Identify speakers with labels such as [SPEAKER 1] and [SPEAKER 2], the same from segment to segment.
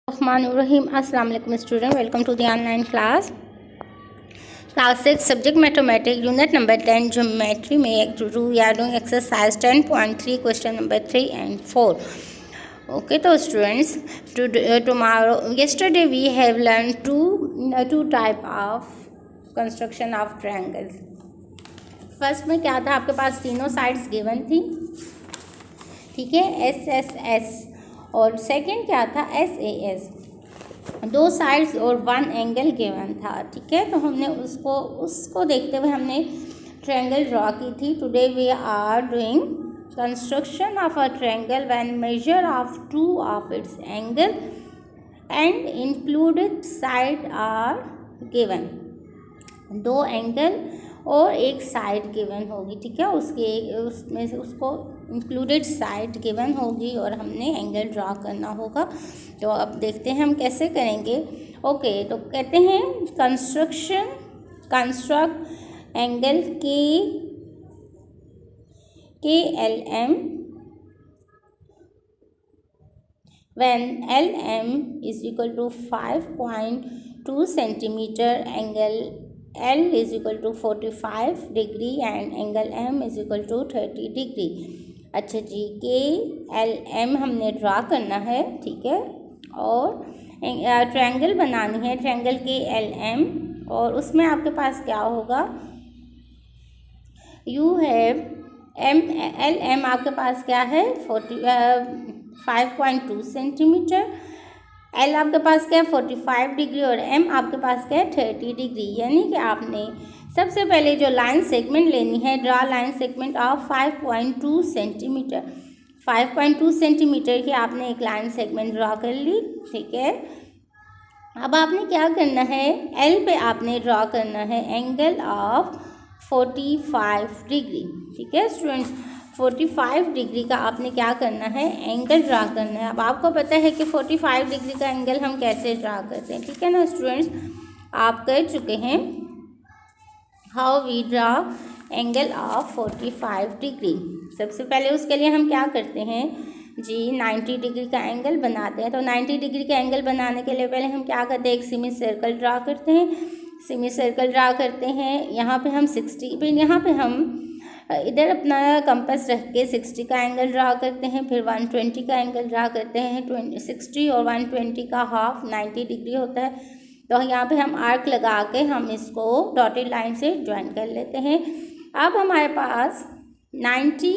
[SPEAKER 1] Rahmanurrahim. Assalamu alaikum student. Welcome to the online class. Class 6 subject mathematics unit number 10 geometry में we are doing exercise 10.3 question number 3 and 4. Okay, so students, yesterday we have learned two type of construction of triangles. First में क्या था, आपके पास तीनों sides given थी, ठीक है, S S S, और सेकंड क्या था, एस ए एस, दो साइड्स और वन एंगल गिवन था, ठीक है। तो हमने उसको देखते हुए हमने ट्रायंगल ड्रॉ की थी। Today we are doing construction of a triangle when measure of two of its angle and included side are given. दो एंगल और एक साइड गिवन होगी, ठीक है, उसमें से उसको इंक्लूडेड साइड गिवन होगी और हमने एंगल ड्रॉ करना होगा। तो अब देखते हैं हम कैसे करेंगे। ओके, तो कहते हैं कंस्ट्रक्ट एंगल के L M when L M is equal to 5.2 centimetre, angle L is equal to 45 degree and angle M is equal to 30 degree. अच्छा जी, के एल एम हमने ड्रा करना है, ठीक है, और ट्रायंगल बनानी है, ट्रायंगल के एल एम, और उसमें आपके पास क्या होगा, you have M L M आपके पास क्या है 5.2 सेंटीमीटर, एल आपके पास क्या है 45 डिग्री और एम आपके पास क्या है 30 डिग्री। यानी कि आपने सबसे पहले जो लाइन सेगमेंट लेनी है, draw line segment of 5.2 centimetre. 5.2 centimetre की आपने एक लाइन सेगमेंट ड्रा कर ली, ठीक है। अब आपने क्या करना है, एल पे आपने ड्रा करना है एंगल ऑफ 45 डिग्री, ठीक है स्टूडेंट्स। 45 डिग्री का आपने क्या करना है, एंगल ड्रा करना है। अब आपको पता है कि 45 डिग्री का एंगल हम कैसे ड्रा करते हैं, ठीक है ना स्टूडेंट्स, आप कर चुके हैं how we draw angle of 45 degree. सबसे पहले उसके लिए हम क्या करते हैं जी, 90 डिग्री का एंगल बनाते हैं। तो 90 डिग्री का एंगल बनाने के लिए पहले हम क्या करते हैं, एक सेमी सर्कल ड्रा करते हैं, सेमी सर्कल ड्रा करते हैं। यहाँ पे हम 60, फिर यहाँ पे हम इधर अपना कंपास रख के 60 का एंगल ड्रा करते हैं, फिर 120 का एंगल ड्रा करते हैं। 60 और 120 का हाफ 90 डिग्री होता है। तो यहाँ पे हम आर्क लगा के हम इसको डॉटेड लाइन से ज्वाइन कर लेते हैं। अब हमारे पास 90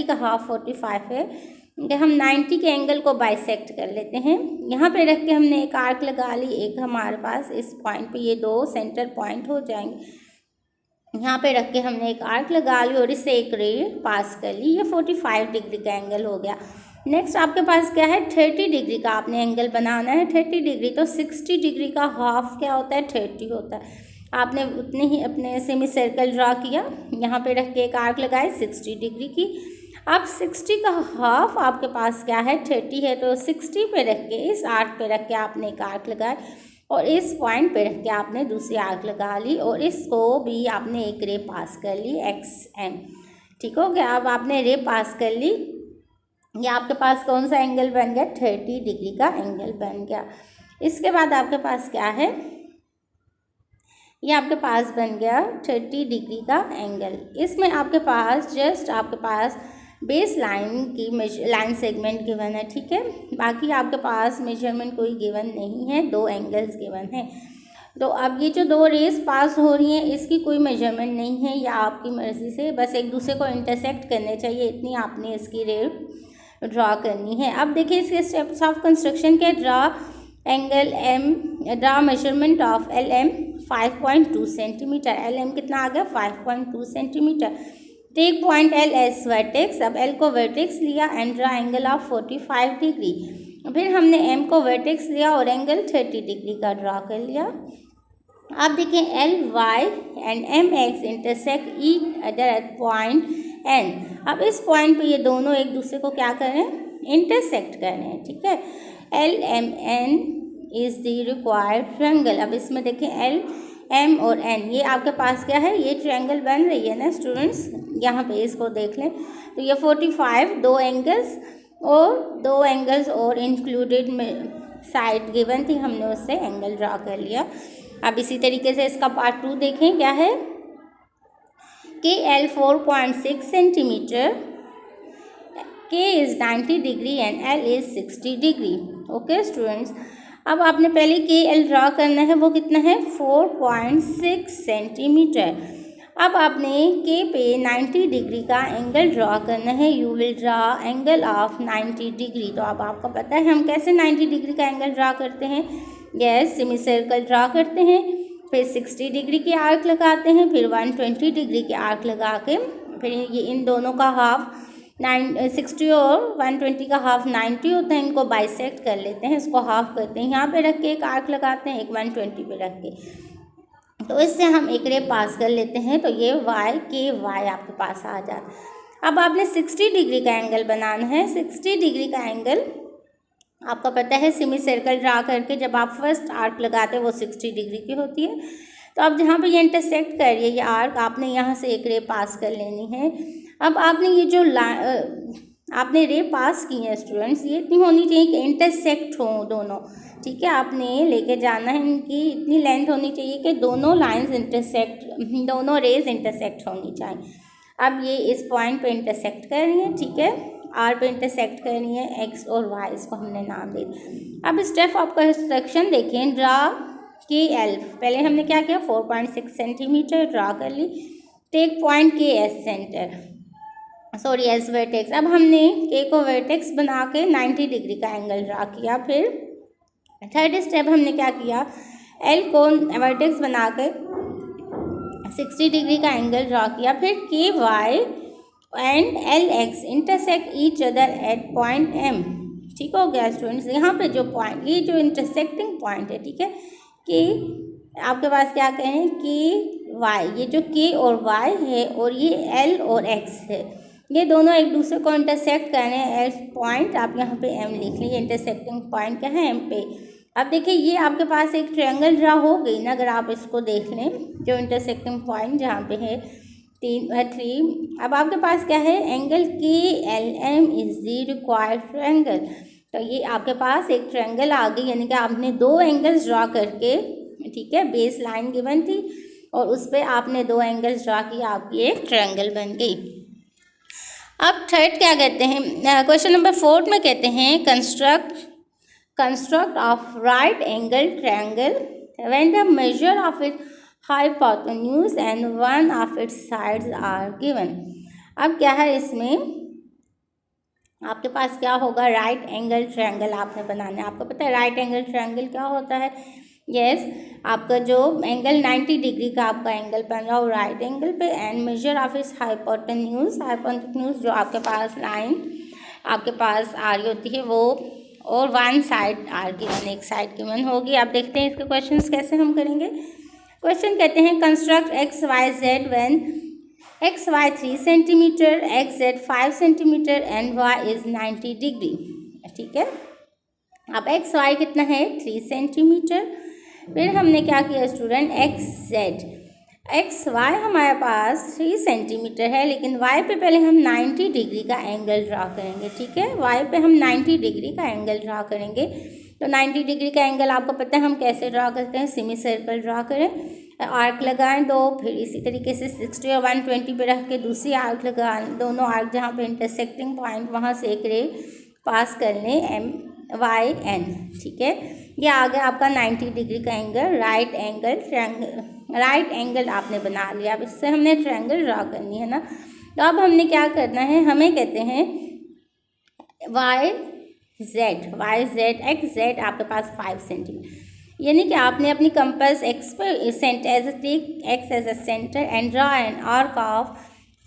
[SPEAKER 1] का हाफ 45 है, हम 90 के एंगल को बाइसेक्ट कर लेते हैं। यहाँ पे रख के हमने एक आर्क लगा ली, एक हमारे पास इस पॉइंट पे ये दो सेंटर पॉइंट हो जाएंगे। यहाँ पे रख के हमने एक आर्क लगा ली और इससे एक रे पास कर ली, ये 45 डिग्री का एंगल हो गया। नेक्स्ट आपके पास क्या है, 30 डिग्री का आपने एंगल बनाना है। 30 डिग्री, तो 60 डिग्री का हाफ क्या होता है, 30 होता है। आपने उतने ही अपने सेमी सर्कल ड्रा किया, यहाँ पे रख के एक आर्क लगाए 60 डिग्री की। अब 60 का हाफ आपके पास क्या है 30 है, तो 60 पे रख के इस आर्क पे रख के आपने एक आर्क लगाए और इस पॉइंट पे रख के आपने दूसरी आर्क लगा ली और इसको भी आपने एक रे पास कर ली एक्स एम, ठीक हो गया। अब आपने रे पास कर ली, ये आपके पास कौन सा एंगल बन गया, 30 डिग्री का एंगल बन गया। इसके बाद आपके पास क्या है, ये आपके पास बन गया 30 डिग्री का एंगल। इसमें आपके पास जस्ट आपके पास बेस लाइन की लाइन सेगमेंट गिवन है, ठीक है, बाकी आपके पास मेजरमेंट कोई गिवन नहीं है, दो एंगल्स गिवन है। तो अब ये जो दो रेस पास हो रही हैं इसकी कोई मेजरमेंट नहीं है, या आपकी मर्ज़ी से बस एक दूसरे को इंटरसेक्ट करने चाहिए, इतनी आपने इसकी रे ड्रॉ करनी है। अब देखिए इसके स्टेप्स ऑफ कंस्ट्रक्शन के, draw angle M, draw measurement of L M 5.2 centimetre, L M कितना आ गया 5.2 centimetre. Take point L as vertex, अब एल को वर्टेक्स लिया and draw angle of 45 degree. फिर हमने एम को वर्टेक्स लिया और एंगल 30 डिग्री का ड्रा कर लिया। अब देखिए L Y and M X intersect each other at point N. अब इस पॉइंट पे ये दोनों एक दूसरे को क्या कर रहे हैं, इंटरसेक्ट कर रहे हैं, ठीक है। L M N is the required triangle. अब इसमें देखें एल एम और एन, ये आपके पास क्या है, ये ट्रायंगल बन रही है ना स्टूडेंट्स, यहाँ पे इसको देख लें। तो ये 45 दो एंगल्स और 2 एंगल्स और इंक्लूडेड साइड गिवन थी, हमने उससे एंगल ड्रा कर लिया। अब इसी तरीके से इसका पार्ट 2 देखें, क्या है कि L 4.6 centimetre, K is 90 degree and L is 60 degree. Okay students, अब आपने पहले KL ड्रा करना है, वो कितना है 4.6 सेंटीमीटर। अब आपने K पे 90 डिग्री का एंगल ड्रा करना है, you will draw angle of 90 degree. तो अब आपको पता है हम कैसे 90 डिग्री का एंगल ड्रा करते हैं, यस सेमी सर्कल ड्रा करते हैं, फिर 60 डिग्री के आर्क लगाते हैं, फिर 120 डिग्री के आर्क लगा के फिर ये इन दोनों का हाफ 60 और 120 का हाफ 90 होता है, इनको बाइसेक्ट कर लेते हैं, इसको हाफ करते हैं, यहाँ पे रख के एक आर्क लगाते हैं, एक 120 पे रख के, तो इससे हम एक रे पास कर लेते हैं। तो ये YKY आपके पास आ जाता है। अब आपने 60 डिग्री का एंगल बनाना है। 60 डिग्री का एंगल आपको पता है सेमी सर्कल ड्रा करके जब आप फर्स्ट आर्क लगाते हैं वो 60 डिग्री की होती है। तो अब जहाँ पे ये इंटरसेक्ट कर रही है ये आर्क, आपने यहाँ से एक रे पास कर लेनी है। अब आपने ये जो आपने रे पास की है स्टूडेंट्स, ये इतनी होनी चाहिए कि इंटरसेक्ट हो दोनों, ठीक है, आपने लेके जाना है, इनकी इतनी लेंथ होनी चाहिए कि दोनों लाइंस इंटरसेक्ट, दोनों रेज इंटरसेक्ट होनी चाहिए। अब ये इस पॉइंट पे इंटरसेक्ट कर रही है, ठीक है, आर पे इंटरसेक्ट करनी है, एक्स और वाई, इसको हमने नाम दे दिया। अब स्टेप ऑफ कंस्ट्रक्शन देखें, ड्रा KL, पहले हमने क्या किया 4.6 सेंटीमीटर ड्रा कर ली, take point K S centre, sorry S vertex. अब हमने K को वर्टेक्स बना के 90 डिग्री का एंगल ड्रा किया। फिर थर्ड स्टेप हमने क्या किया, L को वर्टेक्स बना के 60 डिग्री का एंगल ड्रा किया। फिर KY and LX intersect each other at point M, ठीक हो गया स्टूडेंट्स। यहाँ पे जो पॉइंट, ये जो इंटरसेक्टिंग पॉइंट है, ठीक है, कि आपके पास क्या कहें कि Y, ये जो K और Y है और ये L और X है, ये दोनों एक दूसरे को इंटरसेक्ट कर रहे हैं। L पॉइंट आप यहाँ पे M लिख लीजिए, इंटरसेक्टिंग पॉइंट क्या है M पे। अब देखिए ये आपके पास एक ट्रायंगल ड्रा हो गई ना, अगर आप इसको देख लें, जो इंटरसेक्टिंग पॉइंट जहाँ पे है 3। अब आपके पास क्या है, angle KLM is the required triangle. तो ये आपके पास एक ट्रायंगल आ गई, यानी कि आपने 2 एंगल्स ड्रा करके, ठीक है, बेस लाइन गिवन थी और उस पर आपने 2 एंगल्स ड्रा किया, आपकी एक ट्रायंगल बन गई। अब थर्ड क्या कहते हैं, क्वेश्चन नंबर 4 में कहते हैं construct of right angle triangle when the measure of it hypotenuse and one of its sides are given। अब क्या है इसमें, आपके पास क्या होगा, राइट एंगल ट्रायंगल आपने बनाना है। आपको पता है राइट एंगल ट्रायंगल क्या होता है, यस आपका जो एंगल 90 डिग्री का आपका एंगल बन रहा हो राइट एंगल पे, एंड मेजर ऑफ इस हाइपोटेन्यूज जो आपके पास लाइन आपके पास आ रही होती है वो, और वन साइड आर गिवन, एक साइड गिवन होगी। आप देखते हैं इसके क्वेश्चंस कैसे हम करेंगे। क्वेश्चन कहते हैं construct XYZ when XY 3 centimetre, XZ 5 centimetre and Y is 90 degree, ठीक है। अब XY कितना है 3 सेंटीमीटर, फिर हमने क्या किया स्टूडेंट, XY हमारे पास 3 सेंटीमीटर है, लेकिन Y पे पहले हम 90 डिग्री का एंगल ड्रा करेंगे, ठीक है, Y पे हम 90 डिग्री का एंगल ड्रा करेंगे। तो 90 डिग्री का एंगल आपको पता है हम कैसे ड्रा करते हैं, सेमी सर्कल ड्रा करें, आर्क लगाएं 2, फिर इसी तरीके से 60 और 120 पे रख के दूसरी आर्क लगाएं, दोनों आर्क जहाँ पे इंटरसेक्टिंग पॉइंट वहाँ से एक रे पास कर लें MYN, ठीक है। ये आ गया आपका 90 डिग्री का एंगल, राइट एंगल आपने बना लिया। अब इससे हमने ट्रायंगल ड्रा करनी है ना, तो अब हमने क्या करना है, हमें कहते हैं YZ XZ आपके पास 5 सेंटीमीटर, यानी कि आपने अपनी कंपास एक्स पे centre take X as a centre and draw an arc of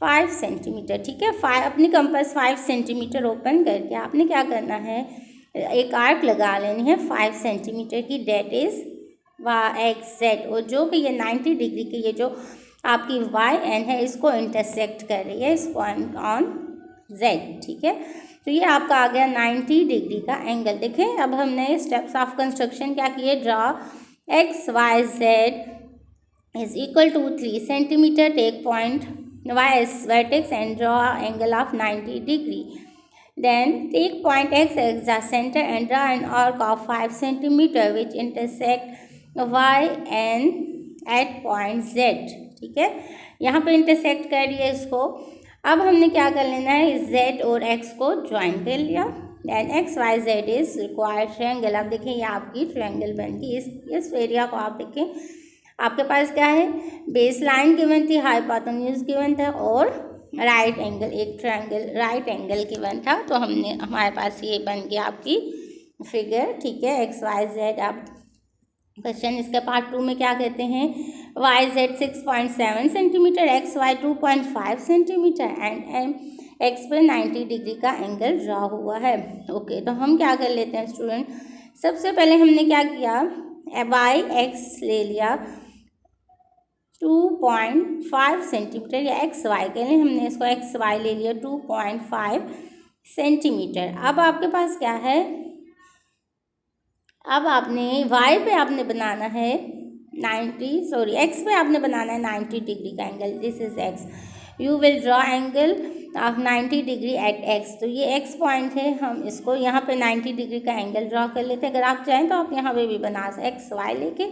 [SPEAKER 1] 5 centimetre, ठीक है। अपनी कंपास 5 सेंटीमीटर ओपन करके आपने क्या करना है, एक आर्क लगा लेनी है 5 सेंटीमीटर की, डेट इज XZ, और जो कि ये 90 डिग्री की ये जो आपकी YN है इसको इंटरसेक्ट कर रही है इस पॉइंट ऑन Z, ठीक है। तो ये आपका आ गया 90 डिग्री का एंगल। देखें अब हमने स्टेप्स ऑफ कंस्ट्रक्शन क्या किए, draw XYZ is equal to 3 centimetre, take point YS vertex and draw angle of 90 degree. Then take point X as the center and draw an arc of 5 centimeter which intersect Y and at point Z। ठीक है, यहाँ पे intersect कर लिया इसको। अब हमने क्या कर लेना है, Z और X को ज्वाइन कर लिया। Then X Y Z is required triangle. अब देखें ये आपकी ट्रायंगल बन गई। इस एरिया को आप देखें, आपके पास क्या है, बेस लाइन गिवन थी, हाइपोटेन्यूज गिवन था और राइट एंगल, एक ट्रायंगल राइट एंगल गिवन था। तो हमारे पास ये बन गया आपकी फिगर। ठीक है, एक्स वाई जेड। अब क्वेश्चन इसके पार्ट 2 में क्या कहते हैं, Y Z 6.7 centimetre, X Y 2.5 centimetre and M X पर 90 डिग्री का एंगल ड्रा हुआ है। ओके, तो हम क्या कर लेते हैं स्टूडेंट, सबसे पहले हमने क्या किया, वाई एक्स ले लिया 2.5 सेंटीमीटर, या एक्स वाई कह लें, हमने इसको एक्स वाई ले लिया 2.5 सेंटीमीटर। अब आपके पास क्या है, अब आपने वाई पे आपने बनाना है एक्स पे आपने बनाना है 90 डिग्री का angle. This is x, you will draw angle of 90 degree at x. तो ये एक्स पॉइंट है, हम इसको यहाँ पे 90 डिग्री का एंगल ड्रॉ कर लेते हैं। अगर आप चाहें तो आप यहाँ पे भी बना सकते, एक्स वाई लेके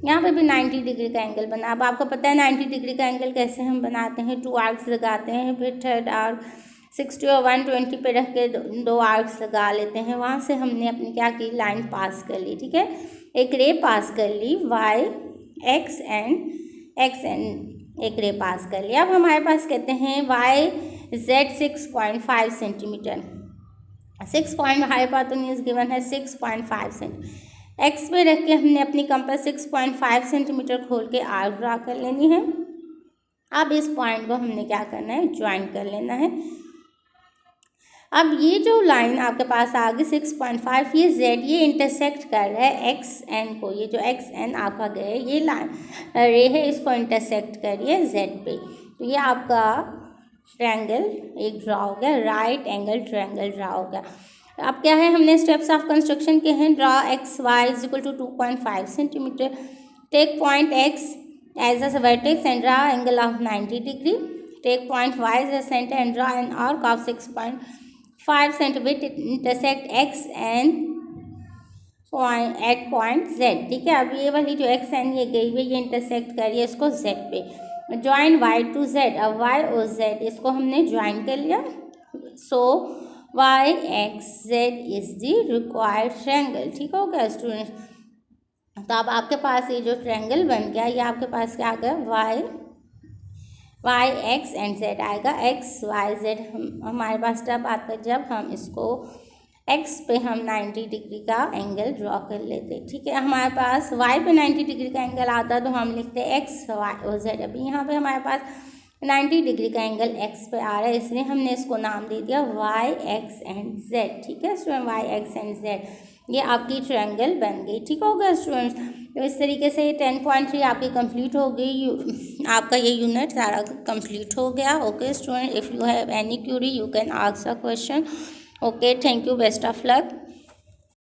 [SPEAKER 1] यहाँ पे भी 90 डिग्री का एंगल बना। अब आपको पता है 90 डिग्री का एंगल कैसे हम बनाते हैं, 2 आर्क्स लगाते हैं, फिर थर्ड आर्क 60 और 120 पे रख के 2 आर्क्स लगा लेते हैं। वहाँ से हमने अपनी क्या की, लाइन पास कर ली। ठीक है, एक रे पास कर ली, वाई एक्स एंड एक रे पास कर लिया। अब हमारे पास कहते हैं Y Z 6.5 centimetre, 6 point hypotenuse given है 6.5 सेंटीमीटर। एक्स पे रख के हमने अपनी कंपास 6.5 सेंटीमीटर खोल के आर्क ड्रा कर लेनी है। अब इस पॉइंट को हमने क्या करना है, ज्वाइन कर लेना है। अब ये जो लाइन आपके पास आ गई 6.5, ये जेड ये इंटरसेक्ट कर रहा है एक्स एन को, ये जो एक्स एन आपका गया ये लाइन रे है, इसको इंटरसेक्ट करिए जेड पे। तो ये आपका ट्रायंगल एक ड्रा हो गया, राइट एंगल ट्रायंगल ड्रा हो गया। अब क्या है, हमने स्टेप्स ऑफ कंस्ट्रक्शन के हैं, draw X Y is equal to 2.5 centimetre, take point X as a vertex and draw angle of 90 degree, take point Y as a centre and draw an arc of 6.5 centimetre, intersect X N at point Z. ठीक है, अब ये वाली जो x N ये गई हुई, ये इंटरसेक्ट करिए इसको जेड पे, ज्वाइन वाई टू जेड। अब वाई और जेड इसको हमने ज्वाइन कर लिया। So Y X Z is the required triangle. ठीक हो गया स्टूडेंट, तो अब आपके पास ये जो ट्रायंगल बन गया, ये आपके पास क्या आ गया, वाई एक्स एंड जेड आएगा। एक्स वाई जेड हमारे पास तब आता है जब हम इसको एक्स पे हम 90 डिग्री का एंगल ड्रॉ कर लेते। ठीक है, हमारे पास वाई पे 90 डिग्री का एंगल आता तो हम लिखते एक्स वाई और जेड। अभी यहाँ पे हमारे पास 90 डिग्री का एंगल एक्स पे आ रहा है, इसलिए हमने इसको नाम दे दिया वाई एक्स एंड जेड। ठीक है student, Y X and Z, ये आपकी ट्रायंगल बन गई। ठीक हो गया स्टूडेंट्स, तो इस तरीके से 10.3 आपकी कंप्लीट हो गई, आपका ये यूनिट सारा कंप्लीट हो गया। Okay student, if you have any Curie you can ask a question. Okay, thank you, best of luck.